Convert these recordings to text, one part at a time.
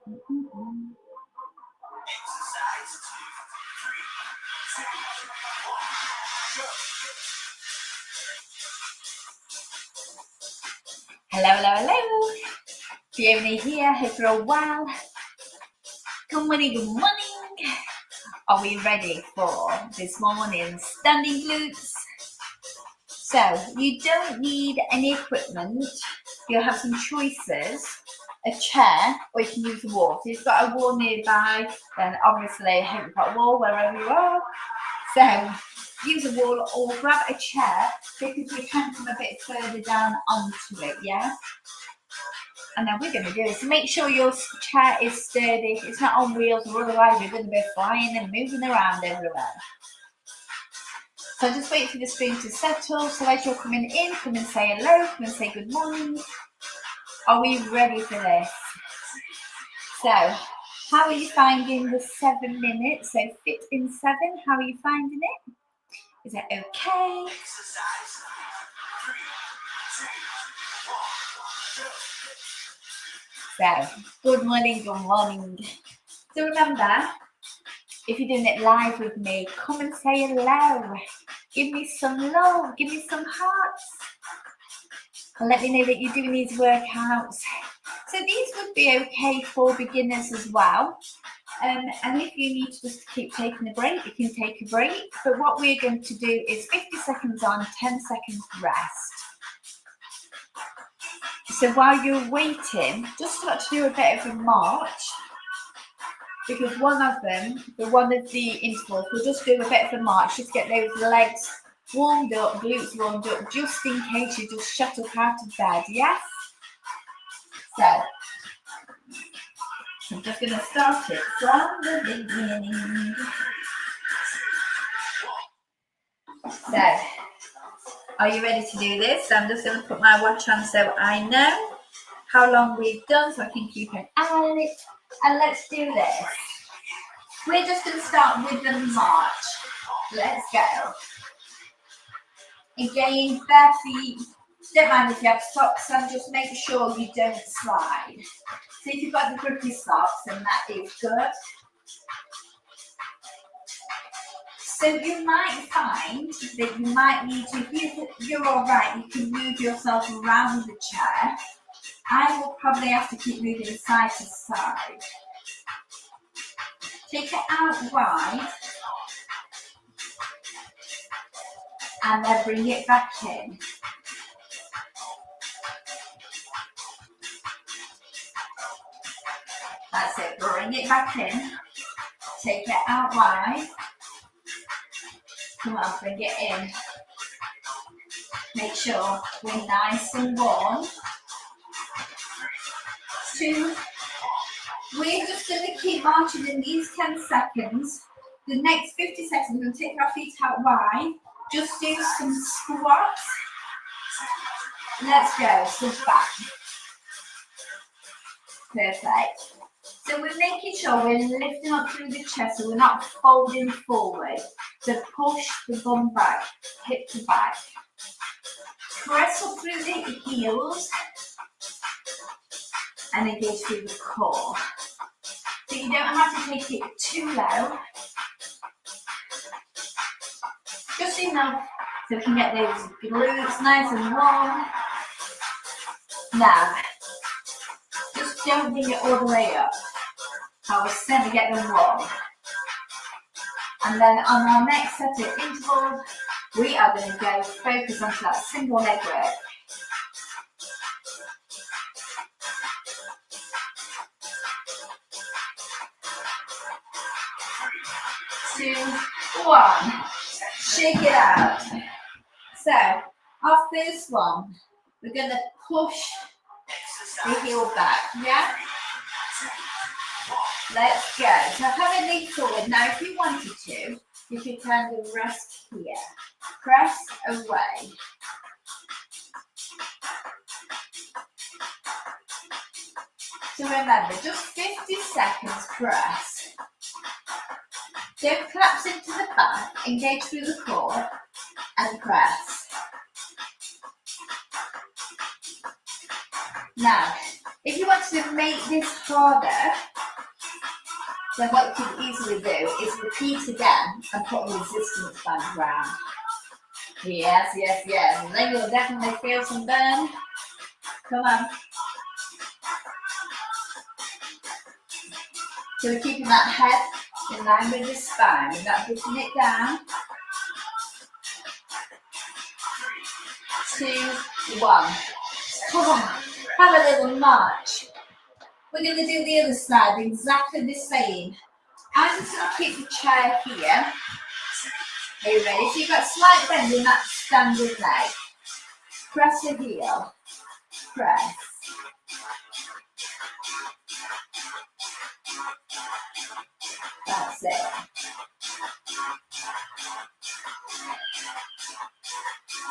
Hello, hello, hello. Fiona here. Hope you're all well. Good morning, good morning. Are we ready for this morning's standing glutes? So you don't need any equipment. You'll have some choices. A chair, or you can use a wall. So if you've got a wall nearby, then obviously I hope you've got a wall wherever you are. So use a wall or grab a chair because we can come a bit further down onto it, yeah? And then we're going to do this. Make sure your chair is sturdy. It's not on wheels, or otherwise you're going to be flying and moving around everywhere. So just wait for the screen to settle. So as you're coming in, come and say hello, come and say good morning. Are we ready for this? So, how are you finding the 7 minutes? So fit in 7, how are you finding it? Is it okay? So, good morning, good morning. So remember, if you're doing it live with me, come and say hello. Give me some love, give me some hearts. And let me know that you're doing these workouts. So these would be okay for beginners as well. And if you need to just keep taking a break, you can take a break. But what we're going to do is 50 seconds on, 10 seconds rest. So while you're waiting, just start to do a bit of a march. Because one of the intervals, we'll just do a bit of a march, just get those legs warmed up, glutes warmed up, just in case you just shut up out of bed, yes? So, I'm just going to start it from the beginning. So, are you ready to do this? So I'm just going to put my watch on so I know how long we've done, so I can keep an eye on it. And let's do this. We're just going to start with the march. Let's go. Again, bare feet. Don't mind if you have socks on, just make sure you don't slide. So if you've got the grippy socks, then that is good. So you might find that you might need to, if you're all right, you can move yourself around the chair. I will probably have to keep moving side to side. Take it out wide. And then bring it back in. That's it, bring it back in. Take it out wide. Come on, bring it in. Make sure we're nice and warm. 2. We're just going to keep marching in these 10 seconds. The next 50 seconds, we're going to take our feet out wide. Just do some squats. Let's go, sit back. Perfect. So we're making sure we're lifting up through the chest, so we're not folding forward. So push the bum back, hip to back. Press up through the heels and engage through the core. So you don't have to take it too low. Just enough so we can get those glutes nice and warm. Now, just don't bring it all the way up. I will certainly get them warm. And then on our next set of intervals, we are going to go focus onto that single leg work. 2, 1. Shake it out. So, our first one, we're going to push the heel back, yeah? Let's go. So have a lean forward. Now, if you wanted to, you could kind of rest here. Press away. So remember, just 50 seconds press. Don't collapse into the back, engage through the core, and press. Now, if you want to make this harder, So what you can easily do is repeat again and put a resistance band around. Yes, yes, yes. And then you'll definitely feel some burn. Come on. So we're keeping that head in line with the spine. We're not pushing it down. 2, 1. Come on. Have a little march. We're going to do the other side exactly the same. I'm just going to keep the chair here. Are you ready? So you've got slight bend in that standing leg. Press your heel. Press. That's it.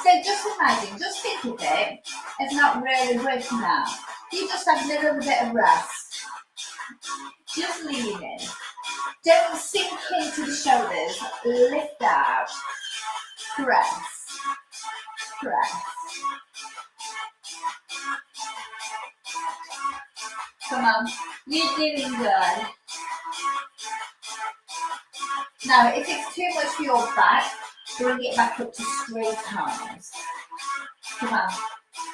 So just imagine, just think of it as not really working out. You just have a little bit of rest. Just lean in. Don't sink into the shoulders. Lift out. Press. Press. Come on. You're doing good. Now, if it's too much for your back, bring it back up to straight arms. Come on.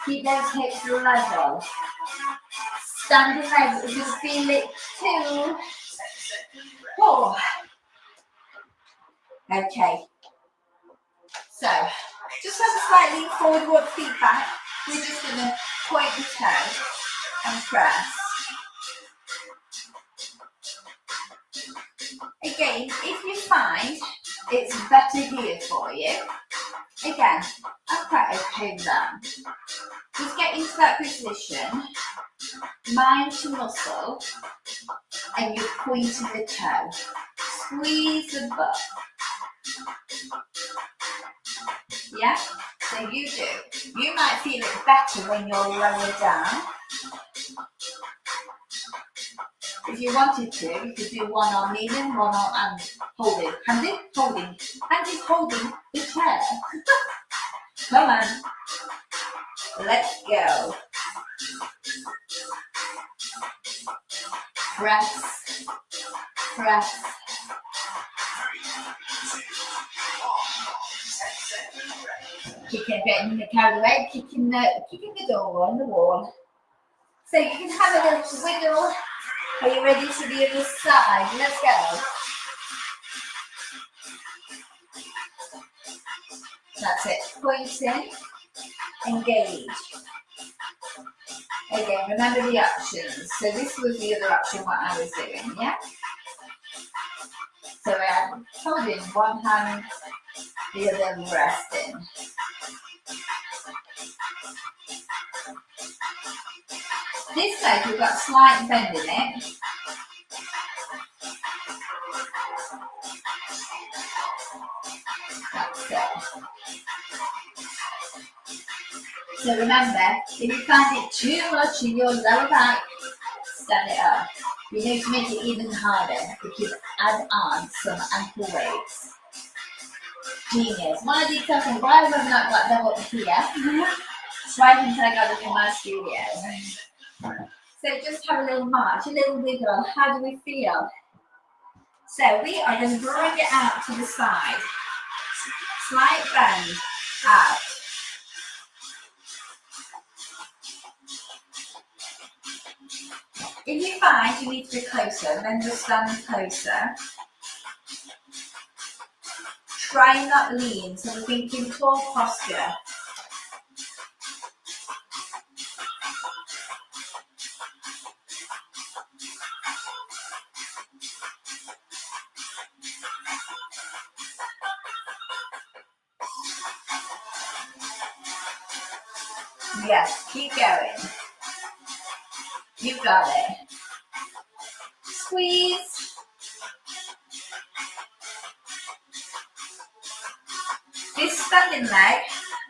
Keep those hips level. Standing legs, if you feel it. 2, 4. Okay. So, just have a slight lean forward, walk feet back. We're just going to point the toe and press. Again, if you find it's better here for you, again, I'm quite okay with that. Just get into that position, mind to muscle, and you're pointing the toe. Squeeze the butt. Yeah? So you do. You might feel it better when you're lower down. If you wanted to, you could do one arm leaning, one arm and holding. Hand holding. Hand is holding the chair. Come on. Let's go. Press. Press. Kicking, getting carried away, kicking the door on the wall. So you can have a little wiggle. Are you ready to the other side? Let's go. That's it. Pointing. Engage. Again, remember the options. So this was the other option what I was doing, yeah? So I'm holding one hand, the other resting. This leg, we've got slight bend in it. That's it. So remember, if you find it too much in your lower back, stand it up. You need to make it even harder because add on some ankle weights. Genius. One of these questions, why have I not got them up here? Why didn't I got them in my studio? So just have a little march, a little wiggle. How do we feel? So we are going to bring it out to the side. Slight bend out. If you find you need to be closer, then just stand closer. Try not lean, so we're thinking tall posture. Yes, keep going. You've got it. Squeeze. This standing leg,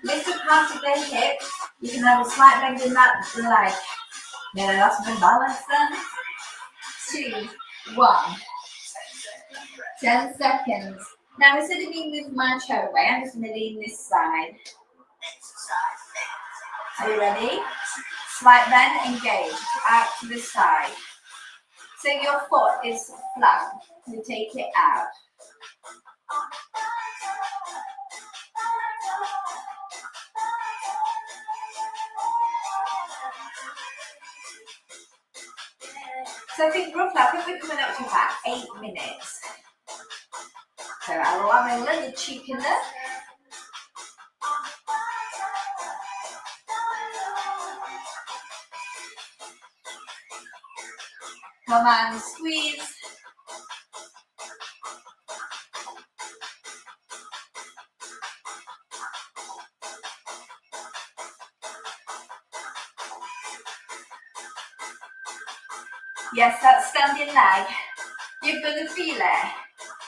lift up half of the hip. You can have a slight bend in that leg. Yeah, that's my balance then. 2, 1. 10 seconds. Now instead of me moving my chair away, I'm just going to lean this side. Are you ready? Slight bend, engage, out to the side. So your foot is flat. You take it out. So I think roughly, we're coming up to about 8 minutes. So I'll have a little cheeky look. Come on, squeeze. Yes, that standing leg. You're going to feel it.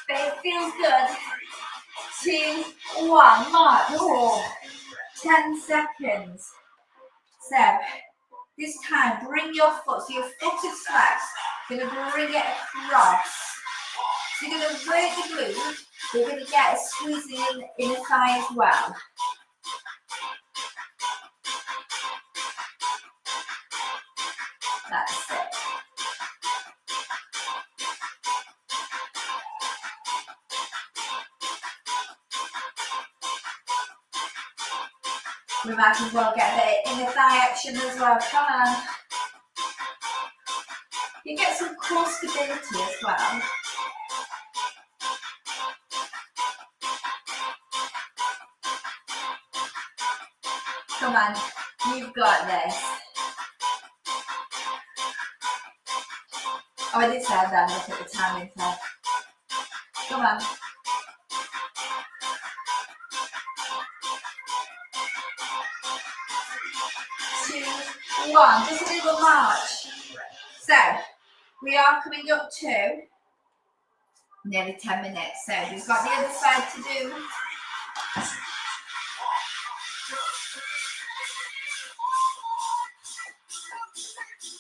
But it feels good. 2, 1, march. Oh, 10 seconds. So, this time, bring your foot. So your foot is flat. You're going to bring it across. So you're going to work the glute. You're going to get a squeeze in the thigh as well. That's it. We might as well get the inner thigh action as well. Come on. You get some core stability as well. Come on, you've got this. Oh, I did say that. Look at the time inside. Come on. 2, 1. Just a little march. So, we are coming up to nearly 10 minutes. So, we've got the other side to do.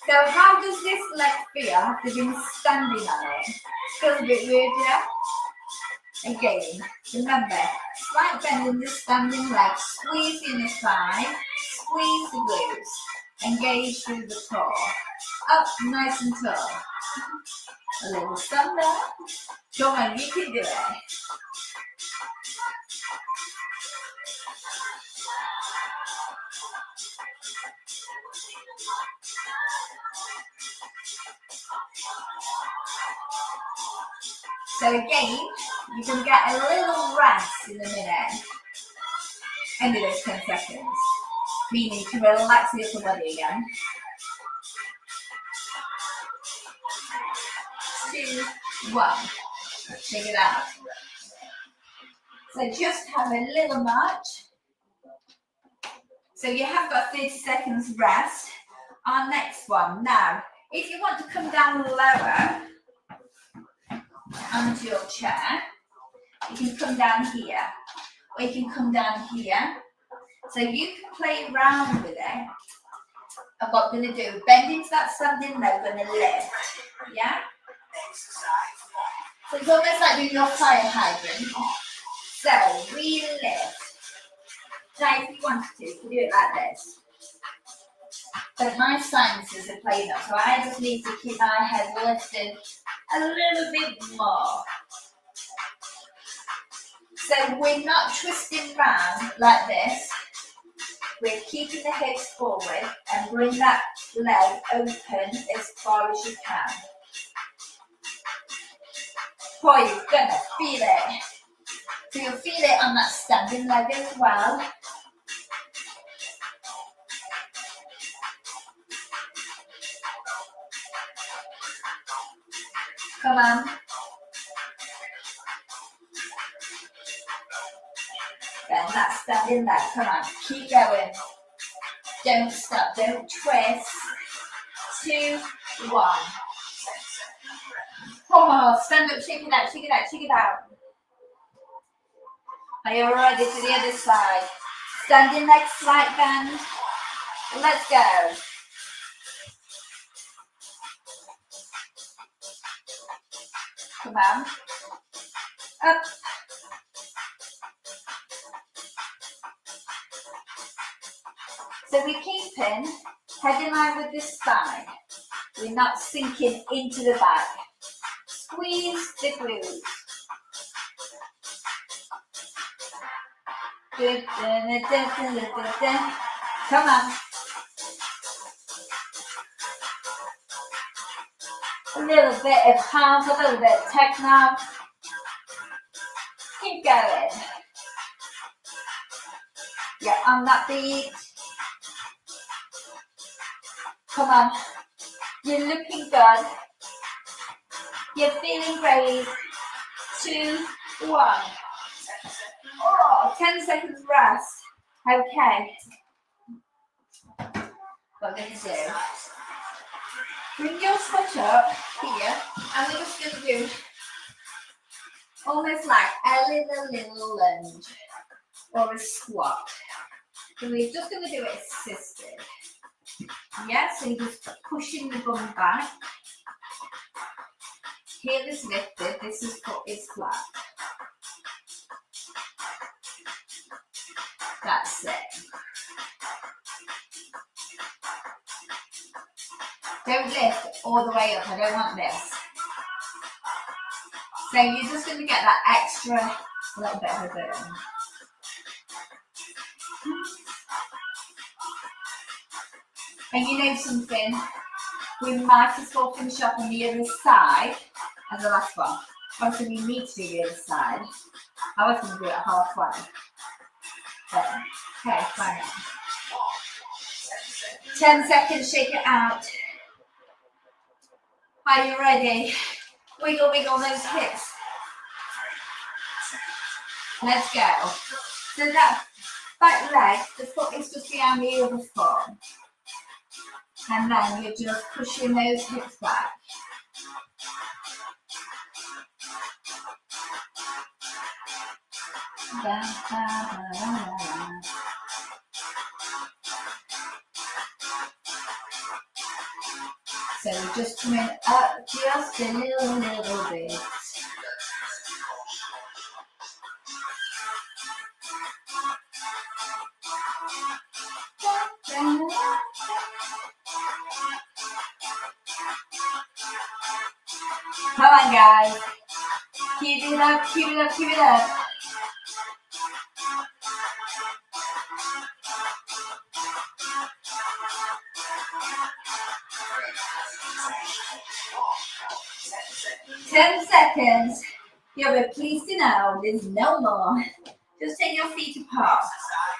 So, how does this leg feel after being standing on it? Feels a bit weird, yeah? Again, remember, slight bend in the standing leg, squeeze the inner thigh, squeeze the glutes, engage through the core. Up, nice and tall. A little stand up. Come on, you can do it. So again, you can get a little rest in a minute. End of those 10 seconds. Meaning you can relax the upper body again. 2, 1. Take it out. So just have a little march. So you have got 30 seconds rest. Our next one. Now, if you want to come down lower onto your chair, you can come down here. Or you can come down here. So you can play around with it. And what I'm going to do, bend into that standing leg, going to lift. Yeah? So it's almost like doing your fire hydrant. So we lift. Now if you wanted to, you can do it like this. But my sinuses are playing up, so I just need to keep my head lifted a little bit more. So we're not twisting round like this. We're keeping the hips forward and bring that leg open as far as you can. Boy, you're gonna feel it. So you'll feel it on that standing leg as well. Come on. Then that standing leg, come on, keep going. Don't stop, don't twist. 2, 1. Oh, stand up, shake it out, shake it out, shake it out. Are you ready to the other side? Standing leg, slight bend. Let's go. Come on. Up. So we're keeping head in line with the spine. We're not sinking into the back. Squeeze the glutes. Come on. A little bit of house, a little bit of techno. Keep going. You're on that beat. Come on. You're looking good. You're feeling great. 2, 1. Oh, 10 seconds rest. Okay. What we're going to do, bring your foot up here, and we're just going to do almost like a little lunge or a squat. So we're just going to do it assisted. Yes, so you're just pushing the bum back. Heel is lifted, this foot is flat. That's it. Don't lift all the way up, I don't want this. So you're just going to get that extra little bit of a burn. And you know something, we might as well finish up on the other side as the last one. Obviously we need to do the other side. I was going to do it halfway. But, okay, fine. 10 seconds, shake it out. Are you ready? Wiggle, wiggle those hips. Let's go. So that back leg, the foot is just behind the other foot. And then you're just pushing those hips back. So we're just coming up just a little bit. Come on, guys. Keep it up, keep it up, keep it up. Ten seconds. You'll be pleased to know there's no more. Just take your feet apart.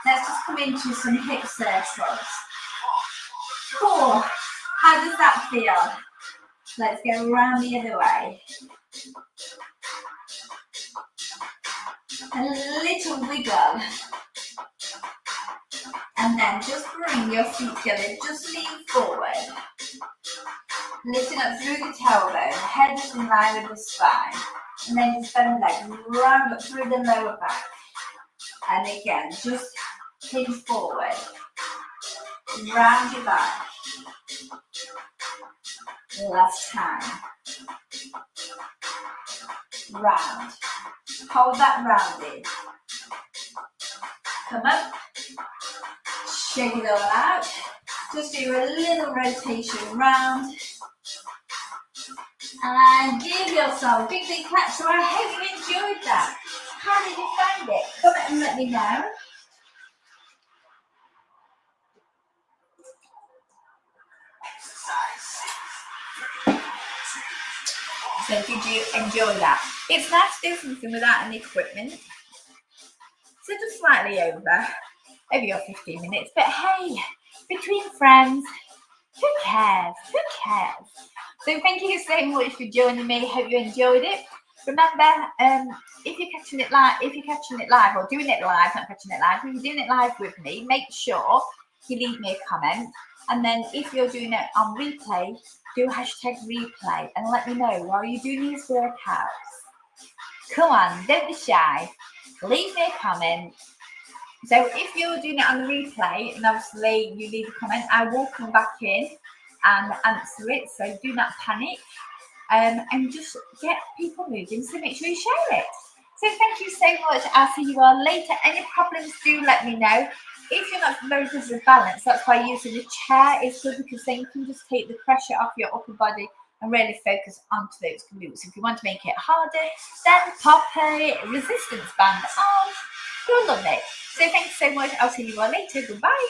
Let's just come into some hip circles. 4. How does that feel? Let's go around the other way. A little wiggle. And then just bring your feet together. Just lean forward. Lifting up through the tailbone. Head is in line with the spine. And then just bend the leg. Round up through the lower back. And again, just pin forward. Round your back. Last time. Round. Hold that rounded. Come up. Shake it all out. Just do a little rotation round. And give yourself a big, big clap. So I hope you enjoyed that. How did you find it? Comment and let me know. So did you enjoy that? It's nice to do something without any equipment. So just slightly over your 15 minutes. But hey, between friends, who cares? Who cares? So thank you so much for joining me. Hope you enjoyed it. Remember, if you're catching it live, or doing it live, not catching it live, if you're doing it live with me, make sure you leave me a comment. And then if you're doing it on replay, do #replay and let me know while you're doing these workouts. Come on, don't be shy. Leave me a comment. So if you're doing it on the replay, and obviously you leave a comment, I will come back in and answer it. So do not panic. And just get people moving. So make sure you share it. So thank you so much. I'll see you all later. Any problems, do let me know. If you're not very good with balance, that's why using a chair is good, because then you can just take the pressure off your upper body and really focus onto those glutes. If you want to make it harder, then pop a resistance band on. You'll love it. So thanks so much. I'll see you all later. Goodbye.